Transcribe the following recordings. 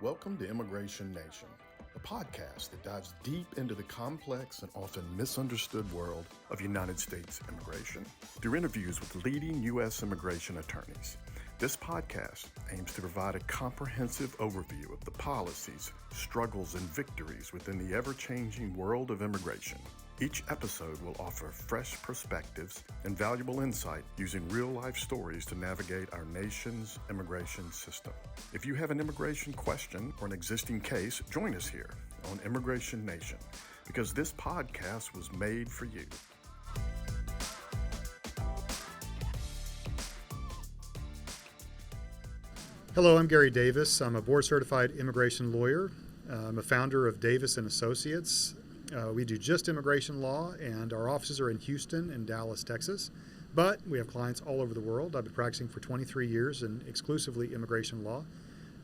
Welcome to Immigration Nation, a podcast that dives deep into the complex and often misunderstood world of United States immigration through interviews with leading U.S. immigration attorneys. This podcast aims to provide a comprehensive overview of the policies, struggles, and victories within the ever-changing world of immigration. Each episode will offer fresh perspectives and valuable insight using real-life stories to navigate our nation's immigration system. If you have an immigration question or an existing case, join us here on Immigration Nation, because this podcast was made for you. Hello, I'm Gary Davis. I'm a board-certified immigration lawyer. I'm a founder of Davis & Associates. We do just immigration law, and our offices are in Houston and Dallas, Texas. But we have clients all over the world. I've been practicing for 23 years in exclusively immigration law.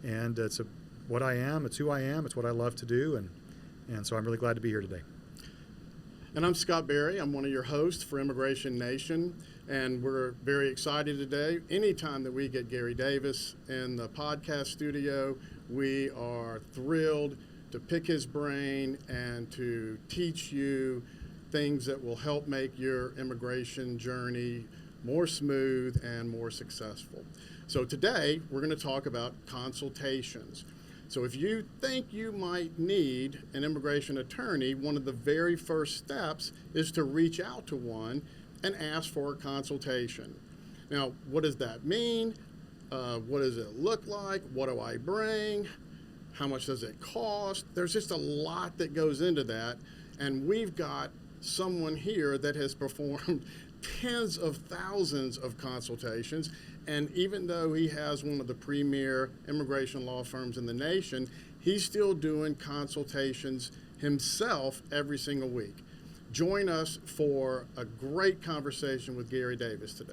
And it's what I am, it's who I am, it's what I love to do, and so I'm really glad to be here today. And I'm Scott Berry. I'm one of your hosts for Immigration Nation, and we're very excited today. Anytime that we get Gary Davis in the podcast studio, we are thrilled to pick his brain and to teach you things that will help make your immigration journey more smooth and more successful. So today, we're going to talk about consultations. So if you think you might need an immigration attorney, one of the very first steps is to reach out to one and ask for a consultation. Now, what does that mean? What does it look like? What do I bring? How much does it cost? There's just a lot that goes into that, and we've got someone here that has performed tens of thousands of consultations, and even though he has one of the premier immigration law firms in the nation, he's still doing consultations himself every single week. Join us for a great conversation with Gary Davis today.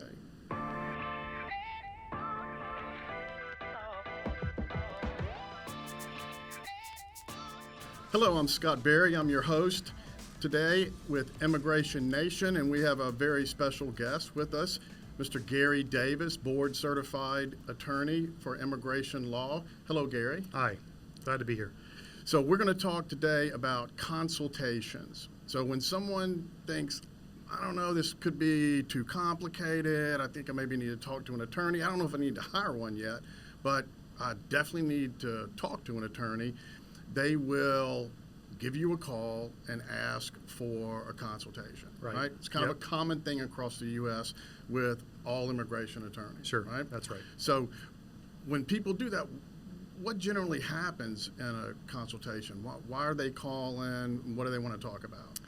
Hello, I'm Scott Berry. I'm your host today with Immigration Nation, and we have a very special guest with us, Mr. Gary Davis, board certified attorney for immigration law. Hello, Gary. Hi, glad to be here. So we're going to talk today about consultations. So when someone thinks, I don't know, this could be too complicated, I think I maybe need to talk to an attorney. I don't know if I need to hire one yet, but I definitely need to talk to an attorney. They will give you a call and ask for a consultation, right? It's kind of a common thing across the U.S. with all immigration attorneys. Sure, right? That's right. So when people do that, what generally happens in a consultation? Why are they calling? What do they want to talk about?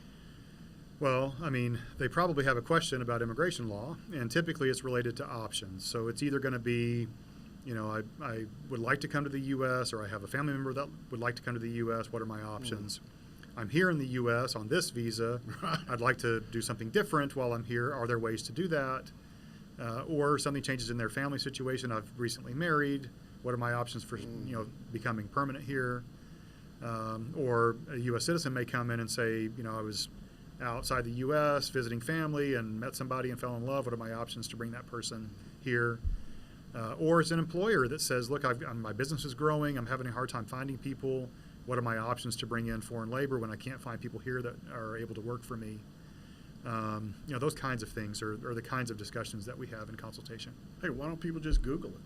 Well, I mean, they probably have a question about immigration law, and typically it's related to options. So it's either going to be, I would like to come to the U.S., or I have a family member that would like to come to the U.S. What are my options? I'm here in the U.S. on this visa. I'd like to do something different while I'm here. Are there ways to do that? Or something changes in their family situation. I've recently married. What are my options for becoming permanent here? Or a U.S. citizen may come in and say, I was outside the U.S. visiting family and met somebody and fell in love. What are my options to bring that person here? Or it's an employer that says, look, my business is growing. I'm having a hard time finding people. What are my options to bring in foreign labor when I can't find people here that are able to work for me? Those kinds of things are the kinds of discussions that we have in consultation. Hey, why don't people just Google it?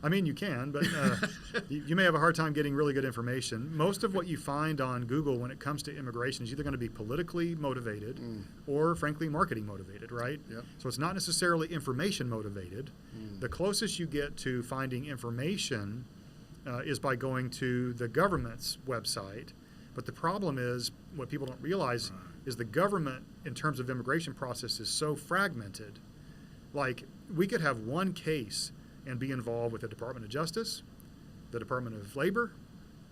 I mean, you can, but you may have a hard time getting really good information. Most of what you find on Google when it comes to immigration is either going to be politically motivated or, frankly, marketing motivated, right? Yep. So it's not necessarily information motivated. The closest you get to finding information is by going to the government's website. But the problem is, what people don't realize is the government, in terms of immigration process, is so fragmented. Like, we could have one case and be involved with the Department of Justice, the Department of Labor,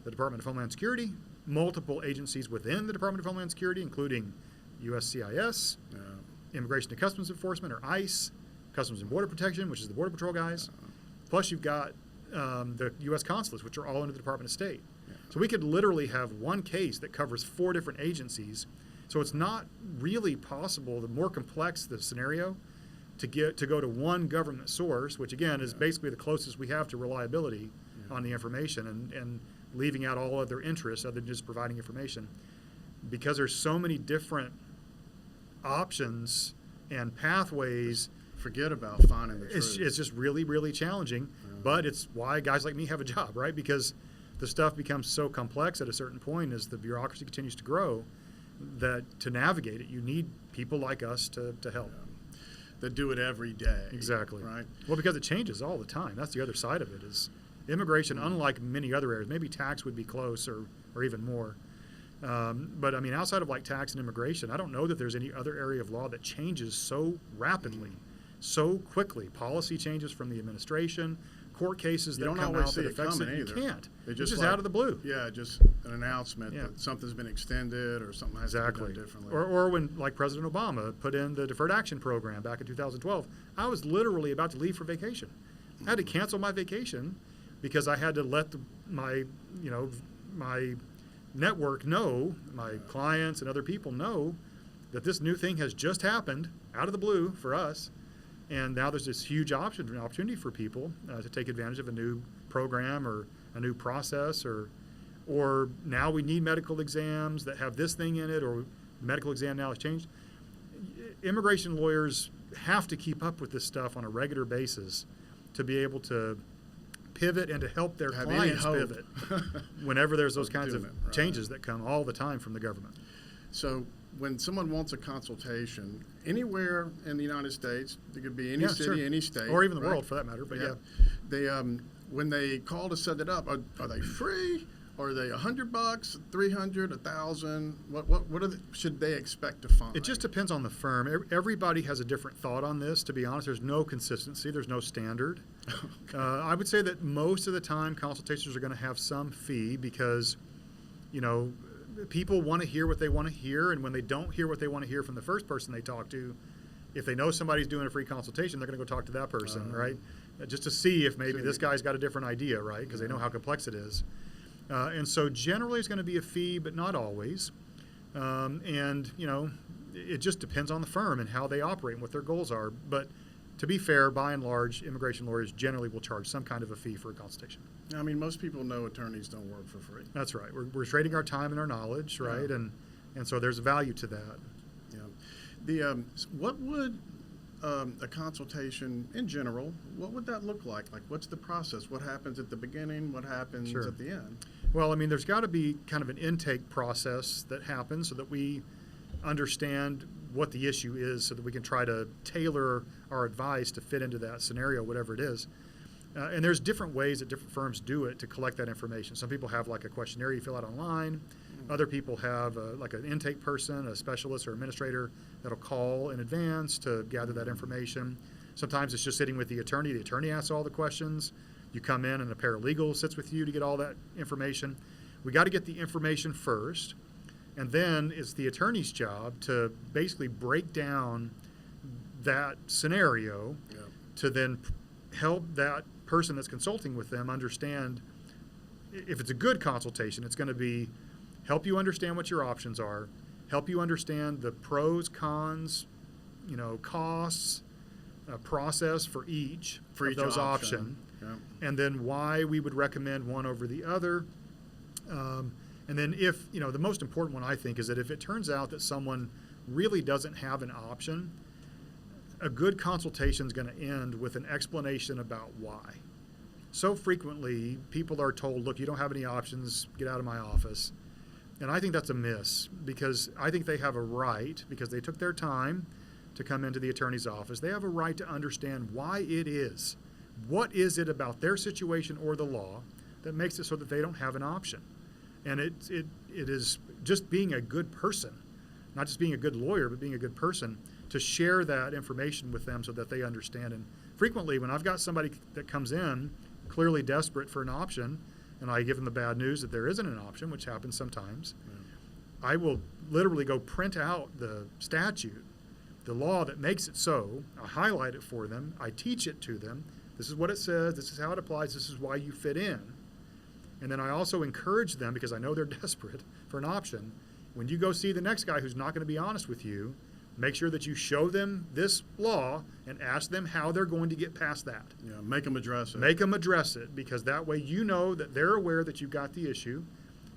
the Department of Homeland Security, multiple agencies within the Department of Homeland Security, including USCIS, Immigration and Customs Enforcement, or ICE, Customs and Border Protection, which is the Border Patrol guys. Plus, you've got the U.S. consulates, which are all under the Department of State. So we could literally have one case that covers 4 different agencies. So it's not really possible. The more complex the scenario, to go to one government source, which again is basically the closest we have to reliability, on the information and leaving out all other interests other than just providing information. Because there's so many different options and pathways, Forget about finding the truth. it's just really, really challenging. But it's why guys like me have a job, right? Because the stuff becomes so complex at a certain point as the bureaucracy continues to grow that to navigate it, you need people like us to help. That do it every day. Exactly. Right. Well, because it changes all the time. That's the other side of it is immigration, unlike many other areas, maybe tax would be close or even more. But I mean, outside of like tax and immigration, I don't know that there's any other area of law that changes so rapidly, so quickly. Policy changes from the administration, court cases You that don't come always out see that it affects coming it. either. You can't. It's It's just like- out of the blue. Yeah, just an announcement Yeah. that something's been extended or something has Exactly. to be done differently. Or when, like President Obama put in the Deferred Action Program back in 2012, I was literally about to leave for vacation. I had to cancel my vacation because I had to let my network know, my clients and other people know that this new thing has just happened out of the blue for us. And now there's this huge opportunity for people to take advantage of a new program or a new process, or now we need medical exams that have this thing in it, or medical exam now has changed. Immigration lawyers have to keep up with this stuff on a regular basis to be able to pivot and to help their Have any clients hope. pivot whenever there's those kinds of doing it, right. changes that come all the time from the government. So when someone wants a consultation anywhere in the United States, it could be any Yeah, city, sure. any state, Or even the right? world for that matter, but yeah. They when they call to set it up, are they free? Are they $100, $300, $1,000? What should they expect to find? It just depends on the firm. Everybody has a different thought on this. To be honest, there's no consistency. There's no standard. I would say that most of the time consultations are going to have some fee because, people want to hear what they want to hear, and when they don't hear what they want to hear from the first person they talk to, if they know somebody's doing a free consultation, they're going to go talk to that person, right? Just to see if maybe this guy's got a different idea, right? Because they know how complex it is. And so generally it's going to be a fee, but not always. It just depends on the firm and how they operate and what their goals are. But to be fair, by and large, immigration lawyers generally will charge some kind of a fee for a consultation. I mean, most people know attorneys don't work for free. That's right. We're trading our time and our knowledge, right? Yeah. And so there's a value to that. Yeah. What would a consultation in general, what would that look like? Like, what's the process? What happens at the beginning? What happens Sure. at the end? Well, I mean, there's got to be kind of an intake process that happens so that we understand what the issue is so that we can try to tailor our advice to fit into that scenario, whatever it is. And there's different ways that different firms do it to collect that information. Some people have like a questionnaire you fill out online. Other people have like an intake person, a specialist or administrator that'll call in advance to gather that information. Sometimes it's just sitting with the attorney. The attorney asks all the questions. You come in and a paralegal sits with you to get all that information. We got to get the information first, and then it's the attorney's job to basically break down that scenario to then help that person that's consulting with them understand. If it's a good consultation, it's going to be help you understand what your options are, help you understand the pros, cons, costs, process for each of those options, and then why we would recommend one over the other. And then if, the most important one I think is that if it turns out that someone really doesn't have an option, a good consultation is going to end with an explanation about why. So frequently, people are told, look, you don't have any options, get out of my office. And I think that's a miss because I think they have a right, because they took their time to come into the attorney's office, they have a right to understand why it is. What is it about their situation or the law that makes it so that they don't have an option? And it is just being a good person, not just being a good lawyer, but being a good person, to share that information with them so that they understand. And frequently, when I've got somebody that comes in clearly desperate for an option, and I give them the bad news that there isn't an option, which happens sometimes, I will literally go print out the statute, the law that makes it so. I highlight it for them. I teach it to them. This is what it says. This is how it applies. This is why you fit in. And then I also encourage them, because I know they're desperate for an option. When you go see the next guy who's not going to be honest with you, make sure that you show them this law and ask them how they're going to get past that. Yeah, make them address it. Make them address it, because that way you know that they're aware that you've got the issue.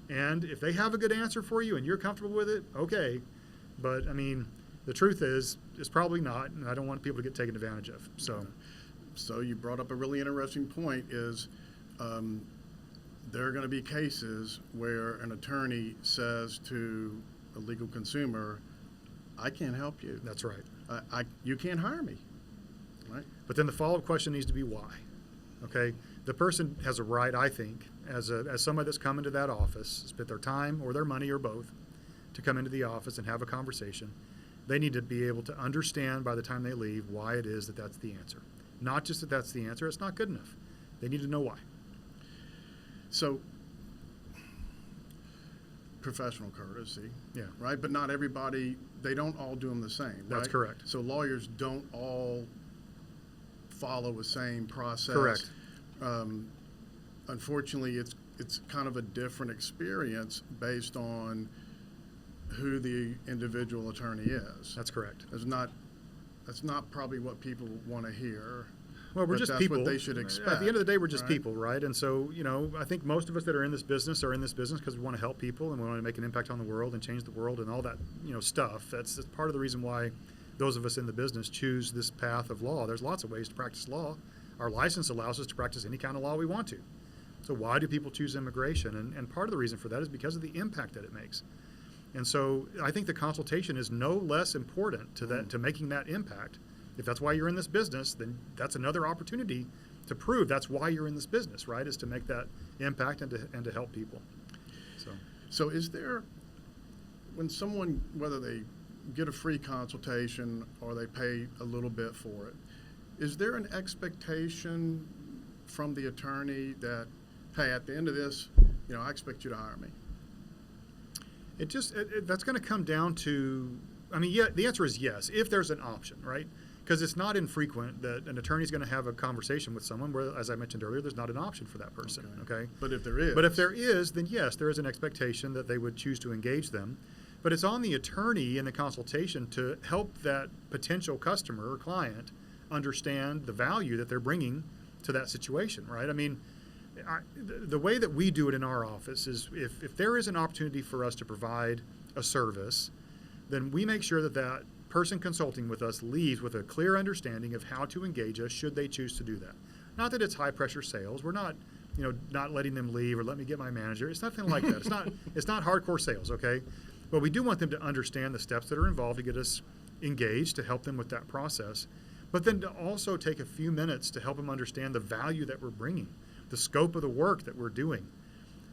And if they have a good answer for you and you're comfortable with it, okay. But, I mean, the truth is, it's probably not, and I don't want people to get taken advantage of. So you brought up a really interesting point is there are going to be cases where an attorney says to a legal consumer, I can't help you. That's right. You can't hire me. Right? But then the follow-up question needs to be why. Okay? The person has a right, I think, as somebody that's come into that office, spent their time or their money or both, to come into the office and have a conversation. They need to be able to understand by the time they leave why it is that that's the answer. Not just that that's the answer, it's not good enough. They need to know why. So professional courtesy, Yeah. right? But not everybody, they don't all do them the same, right? That's correct. So lawyers don't all follow the same process. Correct. Unfortunately, it's kind of a different experience based on who the individual attorney is. That's correct. That's not probably what people want to hear. Well, we're but just that's people. what they should expect. At the end of the day, we're just right? people, right? And so, I think most of us that are in this business because we want to help people and we want to make an impact on the world and change the world and all that, stuff. That's part of the reason why those of us in the business choose this path of law. There's lots of ways to practice law. Our license allows us to practice any kind of law we want to. So why do people choose immigration? And part of the reason for that is because of the impact that it makes. And so I think the consultation is no less important to making that impact. If that's why you're in this business, then that's another opportunity to prove that's why you're in this business, right? Is to make that impact and to help people. So is there, when someone, whether they get a free consultation or they pay a little bit for it, is there an expectation from the attorney that, hey, at the end of this, I expect you to hire me? That's going to come down to, the answer is yes, if there's an option, right? Because it's not infrequent that an attorney is going to have a conversation with someone where, as I mentioned earlier, there's not an option for that person, okay? But if there is. But if there is, then yes, there is an expectation that they would choose to engage them. But it's on the attorney in the consultation to help that potential customer or client understand the value that they're bringing to that situation, right? The way that we do it in our office is if there is an opportunity for us to provide a service, then we make sure that that person consulting with us leaves with a clear understanding of how to engage us should they choose to do that. Not that it's high pressure sales. We're not, not letting them leave or let me get my manager. It's nothing like that. It's not hardcore sales, okay? But we do want them to understand the steps that are involved to get us engaged, to help them with that process. But then to also take a few minutes to help them understand the value that we're bringing, the scope of the work that we're doing,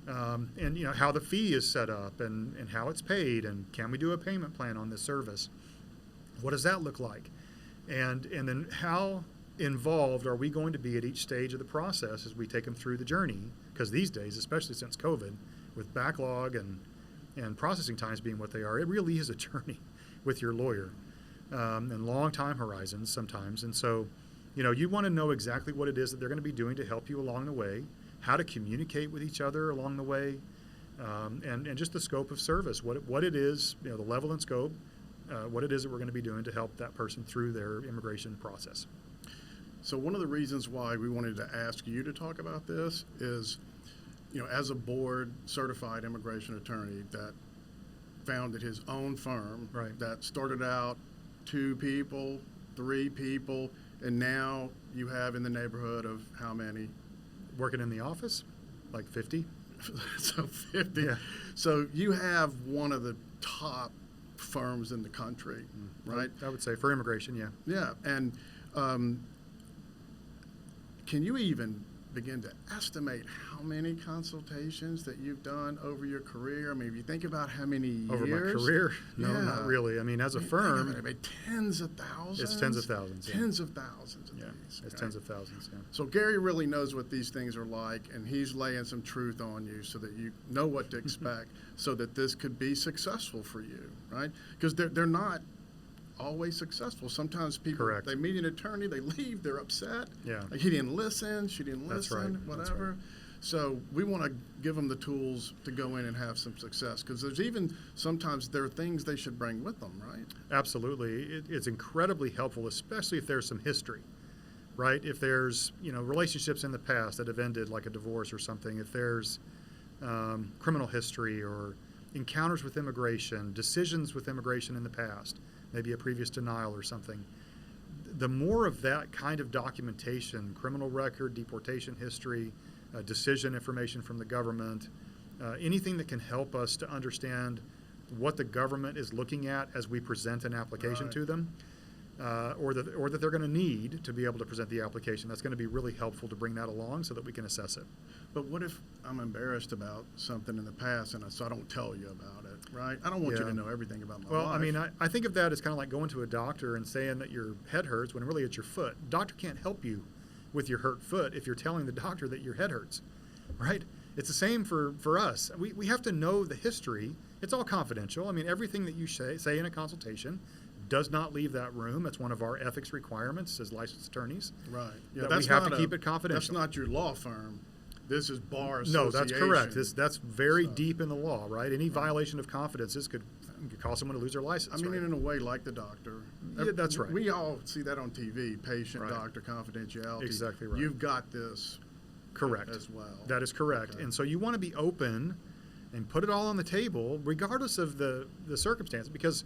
and how the fee is set up and how it's paid, and can we do a payment plan on this service? What does that look like? And then how involved are we going to be at each stage of the process as we take them through the journey? Because these days, especially since COVID, with backlog and processing times being what they are, it really is a journey with your lawyer, and long time horizons sometimes. And so, you want to know exactly what it is that they're going to be doing to help you along the way, how to communicate with each other along the way, and just the scope of service, what it is, the level and scope, what it is that we're going to be doing to help that person through their immigration process. So one of the reasons why we wanted to ask you to talk about this is, as a board certified immigration attorney that founded his own firm, Right. that started out 2 people, 3 people, and now you have in the neighborhood of how many? Working in the office, like 50. So 50. Yeah. So you have one of the top firms in the country, right? I would say for immigration, yeah. Yeah, and can you even begin to estimate how many consultations that you've done over your career? If you think about how many years. Over my career? No, Yeah. not really. As a firm, tens of thousands. it's tens of thousands. Yeah. Tens of thousands of Yeah, these. it's okay? tens of thousands, yeah. So Gary really knows what these things are like, and he's laying some truth on you so that you know what to expect, so that this could be successful for you, right? Because they're not always successful. Sometimes people, Correct. they meet an attorney, they leave, they're upset. Yeah. Like, he didn't listen, she didn't That's listen, right. That's whatever. right. So we want to give them the tools to go in and have some success, because there's even sometimes there are things they should bring with them, right? Absolutely. It's incredibly helpful, especially if there's some history, right? If there's, relationships in the past that have ended, like a divorce or something, if there's criminal history or encounters with immigration, decisions with immigration in the past, maybe a previous denial or something. The more of that kind of documentation, criminal record, deportation history, decision information from the government, anything that can help us to understand what the government is looking at as we present an application to them, or that they're going to need to be able to present the application. That's going to be really helpful to bring that along so that we can assess it. But what if I'm embarrassed about something in the past and so I don't tell you about it, right? I don't want you to know everything about my life. Well, I mean, I think of that as kind of like going to a doctor and saying that your head hurts when really it's your foot. Doctor can't help you with your hurt foot if you're telling the doctor that your head hurts, right? It's the same for us. We have to know the history. It's all confidential. I mean, everything that you say in a consultation does not leave that room. That's one of our ethics requirements as licensed attorneys. Right. Yeah, we have to keep it confidential. That's not your law firm. This is bar association. No, that's correct. That's very deep in the law, right? Any violation of confidences could cause someone to lose their license. I mean, right? in a way, like the doctor. Yeah, that's right. We all see that on TV, patient, Right. doctor confidentiality. Exactly right. You've got this Correct. as well. That is correct. Okay. And so you want to be open and put it all on the table, regardless of the circumstance, because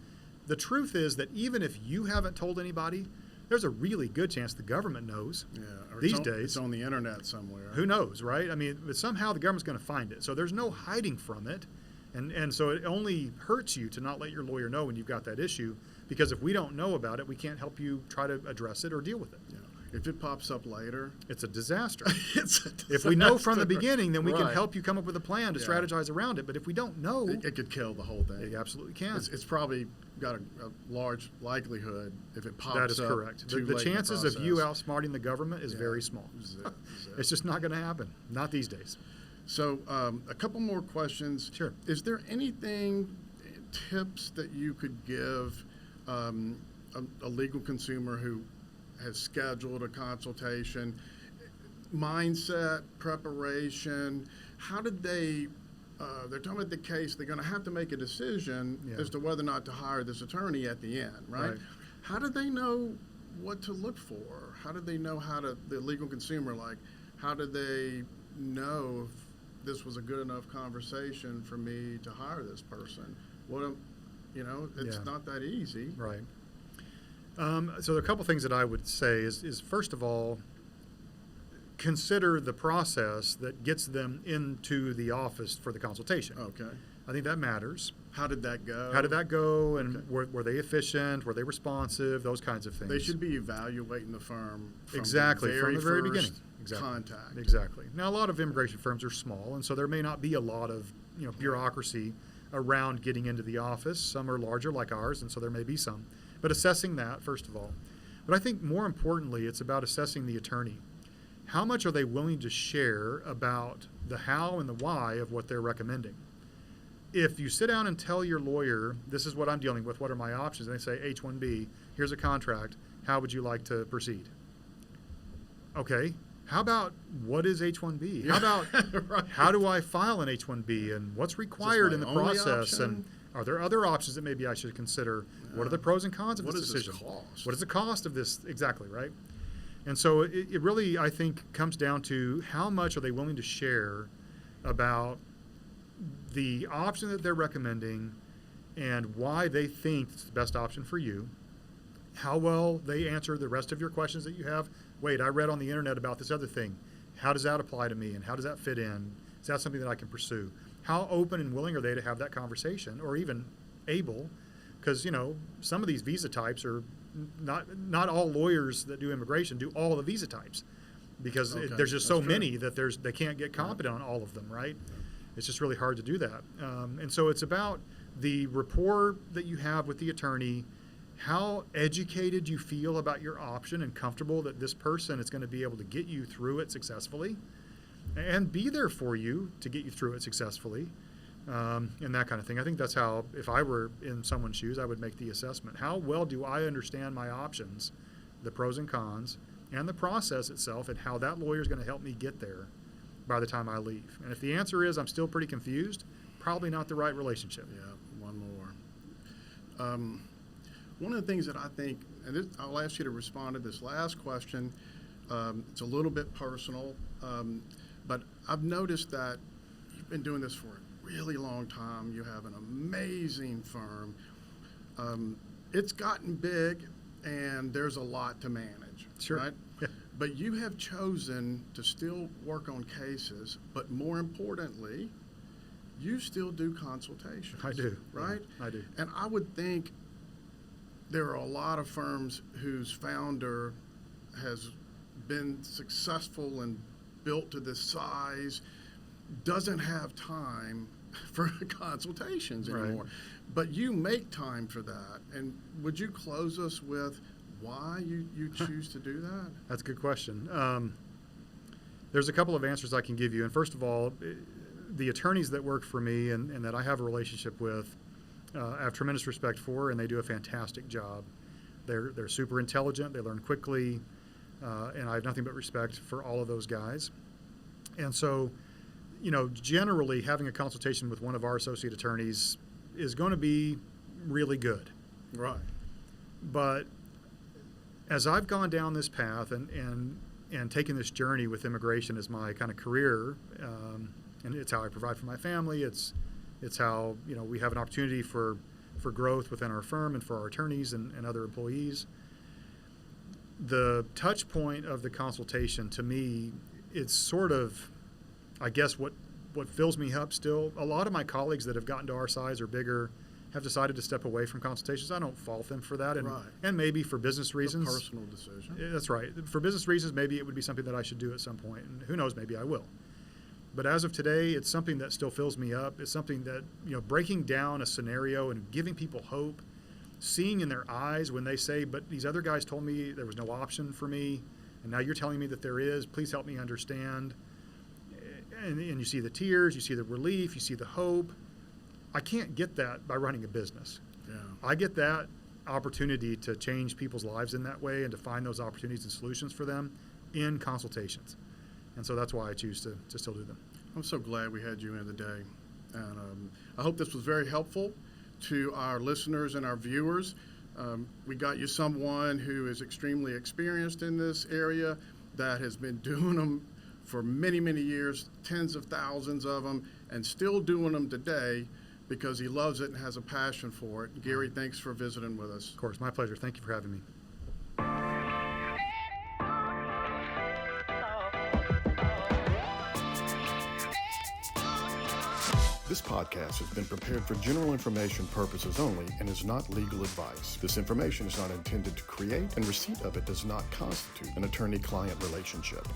the truth is that even if you haven't told anybody, there's a really good chance the government knows. Yeah. Or These it's days. It's on the internet somewhere. Who knows, right? I mean, but somehow the government's going to find it. So there's no hiding from it. And so it only hurts you to not let your lawyer know when you've got that issue, because if we don't know about it, we can't help you try to address it or deal with it. Yeah. If it pops up later, It's a disaster. it's a If we know from the disaster. beginning, then we can Right. help you come up with a plan to Yeah. strategize around it. But if we don't know, It could kill the whole thing. it absolutely can. It's probably got a large likelihood if it pops up. That is correct. Too The late in chances of you process. outsmarting the government is Yeah. very small. Zip. It's just not going to happen. Not these days. So a couple more questions. Sure. Is there anything, tips that you could give a legal consumer who has scheduled a consultation? Mindset, preparation, how did they're talking about the case, they're going to have to make a decision Yeah. as to whether or not to hire this attorney at the end, right? Right. How do they know what to look for? How do they know the legal consumer, how do they know if this was a good enough conversation for me to hire this person? It's Yeah. not that easy. Right. So there are a couple things that I would say is first of all, consider the process that gets them into the office for the consultation. Okay. I think that matters. How did that go? How did that go, and Okay. were they efficient? Were they responsive? Those kinds of things. They should be evaluating the firm from Exactly, the from the very first beginning. Exactly. contact. Exactly. Now, a lot of immigration firms are small, and so there may not be a lot of bureaucracy around getting into the office. Some are larger, like ours, and so there may be some. But assessing that, first of all. But I think more importantly, it's about assessing the attorney. How much are they willing to share about the how and the why of what they're recommending? If you sit down and tell your lawyer, this is what I'm dealing with, what are my options, and they say H-1B, here's a contract, how would you like to proceed? Okay, how about what is H-1B? How about Right. how do I file an H-1B, and what's required my in the only process? option? And are there other options that maybe I should consider? What are the pros and cons of What this does this decision? cost? What is the cost of this? Exactly, right? And so it really, I think, comes down to how much are they willing to share about the option that they're recommending and why they think it's the best option for you, how well they answer the rest of your questions that you have. Wait, I read on the internet about this other thing. How does that apply to me, and how does that fit in? Is that something that I can pursue? How open and willing are they to have that conversation, or even able? Because, some of these visa types are not all lawyers that do immigration do all the visa types, because Okay, there's just so that's true. many that they can't get competent on all of them, right? It's just really hard to do that. And so it's about the rapport that you have with the attorney, how educated you feel about your option and comfortable that this person is going to be able to get you through it successfully and be there for you to get you through it successfully, and that kind of thing. I think that's how, if I were in someone's shoes, I would make the assessment. How well do I understand my options, the pros and cons, and the process itself, and how that lawyer is going to help me get there? by the time I leave? And if the answer is I'm still pretty confused, probably not the right relationship. Yeah, one more. One of the things that I think, and I'll ask you to respond to this last question. It's a little bit personal, but I've noticed that you've been doing this for a really long time. You have an amazing firm. It's gotten big, and there's a lot to manage, Sure. right? Yeah. But you have chosen to still work on cases, but more importantly, you still do consultations. I do. Right? Yeah, I do. And I would think there are a lot of firms whose founder has been successful and built to this size, doesn't have time for consultations Right. anymore. But you make time for that. And would you close us with why you choose to do that? That's a good question. There's a couple of answers I can give you. And first of all, the attorneys that work for me and that I have a relationship with, I have tremendous respect for, and they do a fantastic job. They're super intelligent. They learn quickly, and I have nothing but respect for all of those guys. And so, generally having a consultation with one of our associate attorneys is going to be really good. Right. But as I've gone down this path and taken this journey with immigration as my kind of career, and it's how I provide for my family. It's how we have an opportunity for growth within our firm and for our attorneys and other employees. The touch point of the consultation to me, it's sort of, I guess, what fills me up still. A lot of my colleagues that have gotten to our size or bigger have decided to step away from consultations. I don't fault them for that, Right. and maybe for business reasons. A personal decision. Yeah, that's right. For business reasons, maybe it would be something that I should do at some point, and who knows, maybe I will. But as of today, it's something that still fills me up. It's something that, breaking down a scenario and giving people hope, seeing in their eyes when they say, but these other guys told me there was no option for me, and now you're telling me that there is. Please help me understand. And you see the tears, you see the relief, you see the hope. I can't get that by running a business. Yeah. I get that opportunity to change people's lives in that way and to find those opportunities and solutions for them in consultations. And so that's why I choose to still do them. I'm so glad we had you in today. And I hope this was very helpful to our listeners and our viewers. We got you someone who is extremely experienced in this area, that has been doing them for many, many years, tens of thousands of them, and still doing them today because he loves it and has a passion for it. Gary, thanks for visiting with us. Of course, my pleasure. Thank you for having me. This podcast has been prepared for general information purposes only and is not legal advice. This information is not intended to create, and receipt of it does not constitute an attorney-client relationship.